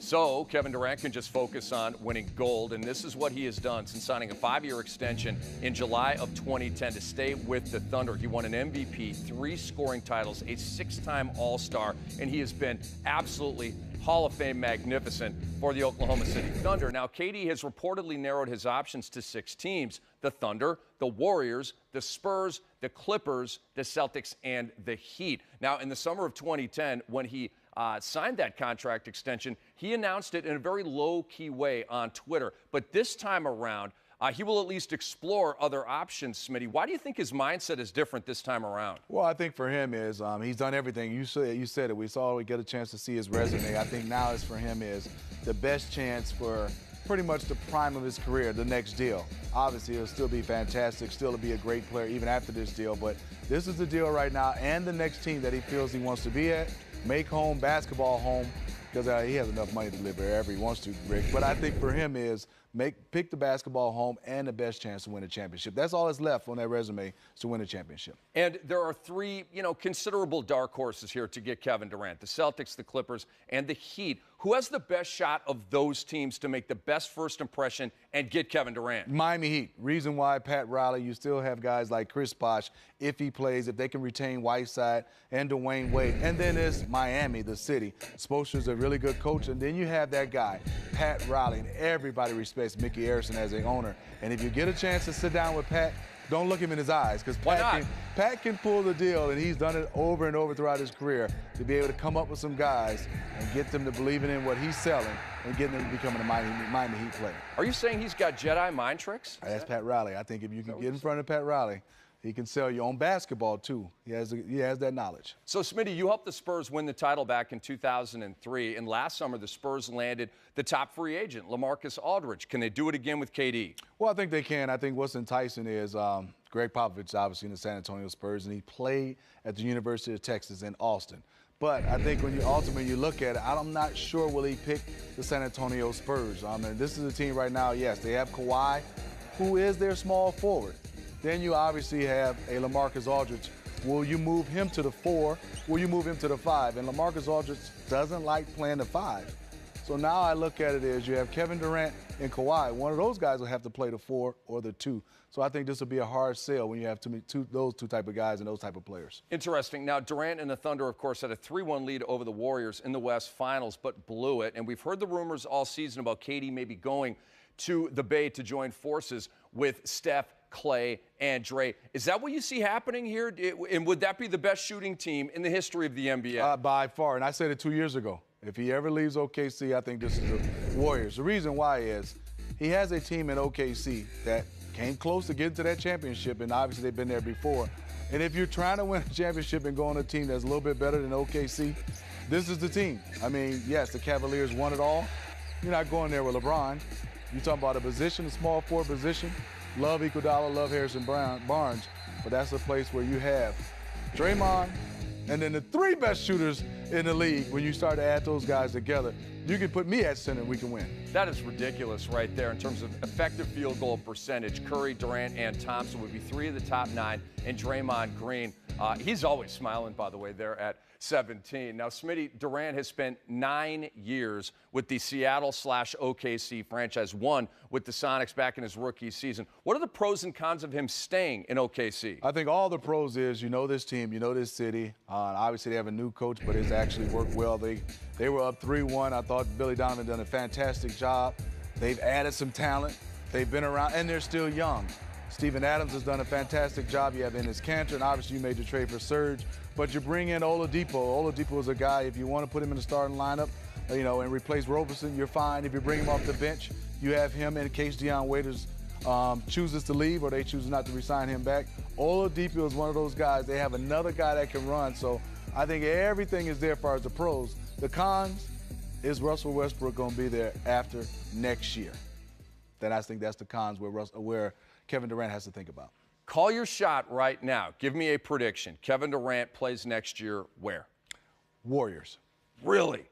So Kevin Durant can just focus on winning gold, and this is what he has done since signing a 5-year extension in July of 2010 to stay with the Thunder. He won an MVP, 3 scoring titles, a 6-time All-Star, and he has been absolutely Hall of Fame magnificent for the Oklahoma City Thunder. Now, KD has reportedly narrowed his options to 6 teams: the Thunder, the Warriors, the Spurs, the Clippers, the Celtics, and the Heat. Now, in the summer of 2010, when he signed that contract extension, he announced it in a very low-key way on Twitter. But this time around, he will at least explore other options, Smitty. Why do you think his mindset is different this time around? Well, I think for him is he's done everything. You said it. We get a chance to see his resume. I think now is for him is the best chance for pretty much the prime of his career, the next deal. Obviously, it'll still be fantastic, still to be a great player even after this deal. But this is the deal right now, and the next team that he feels he wants to be at. Make home basketball home, because he has enough money to live wherever he wants to, Rick. But I think for him is pick the basketball home and the best chance to win a championship. That's all that's left on that resume, is to win a championship. And there are 3, considerable dark horses here to get Kevin Durant: the Celtics, the Clippers, and the Heat. Who has the best shot of those teams to make the best first impression and get Kevin Durant? Miami Heat. Reason why Pat Riley, you still have guys like Chris Bosh, if he plays, if they can retain Whiteside and Dwayne Wade. And then there's Miami, the city. Spoelstra's a really good coach. And then you have that guy, Pat Riley, and everybody respects Mickey Arison as an owner. And if you get a chance to sit down with Pat, don't look him in his eyes, because Pat can pull the deal, and he's done it over and over throughout his career, to be able to come up with some guys and get them to believing in what he's selling and getting them to becoming a Miami Heat player. Are you saying he's got Jedi mind tricks? That's Pat Riley. I think if you can get in front of Pat Riley, he can sell you on basketball, too. He has that knowledge. So, Smitty, you helped the Spurs win the title back in 2003, and last summer the Spurs landed the top free agent, LaMarcus Aldridge. Can they do it again with KD? Well, I think they can. I think what's enticing is Greg Popovich, obviously, in the San Antonio Spurs, and he played at the University of Texas in Austin. But I think when you ultimately look at it, I'm not sure will he pick the San Antonio Spurs. And this is a team right now, yes, they have Kawhi, who is their small forward. Then you obviously have a LaMarcus Aldridge. Will you move him to the 4? Will you move him to the 5? And LaMarcus Aldridge doesn't like playing the 5. So now I look at it as you have Kevin Durant and Kawhi. One of those guys will have to play the 4 or the 2. So I think this will be a hard sell when you have those two type of guys and those type of players. Interesting. Now, Durant and the Thunder, of course, had a 3-1 lead over the Warriors in the West Finals, but blew it. And we've heard the rumors all season about KD maybe going to the Bay to join forces with Steph, Clay, and Dre. Is that what you see happening here? And would that be the best shooting team in the history of the NBA? By far. And I said it 2 years ago. If he ever leaves OKC, I think this is the Warriors. The reason why is he has a team in OKC that came close to getting to that championship, and obviously they've been there before. And if you're trying to win a championship and go on a team that's a little bit better than OKC, this is the team. I mean, yes, the Cavaliers won it all. You're not going there with LeBron. You're talking about a position, a small forward position. Love Iguodala, love Harrison Barnes, but that's a place where you have Draymond, and then the 3 best shooters in the league. When you start to add those guys together, you can put me at center and we can win. That is ridiculous right there in terms of effective field goal percentage. Curry, Durant, and Thompson would be 3 of the top 9, and Draymond Green. He's always smiling, by the way, there at 17. Now, Smitty, Durant has spent 9 years with the Seattle/OKC franchise, 1 with the Sonics back in his rookie season. What are the pros and cons of him staying in OKC? I think all the pros is you know this team, you know this city. Obviously, they have a new coach, but it's actually worked well. They were up 3-1. I thought Billy Donovan done a fantastic job. They've added some talent. They've been around, and they're still young. Steven Adams has done a fantastic job. You have Enes Kanter, and obviously you made the trade for Serge. But you bring in Oladipo. Oladipo is a guy, if you want to put him in the starting lineup, and replace Roberson, you're fine. If you bring him off the bench, you have him in case Deion Waiters chooses to leave or they choose not to re-sign him back. Oladipo is one of those guys. They have another guy that can run. So I think everything is there as far as the pros. The cons is Russell Westbrook going to be there after next year. Then I think that's the cons where Kevin Durant has to think about. Call your shot right now. Give me a prediction. Kevin Durant plays next year where? Warriors. Really?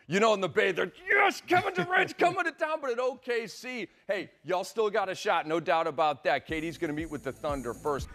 You know, in the Bay, they're, yes, Kevin Durant's coming to town, but at OKC, hey, y'all still got a shot, no doubt about that. KD's going to meet with the Thunder first.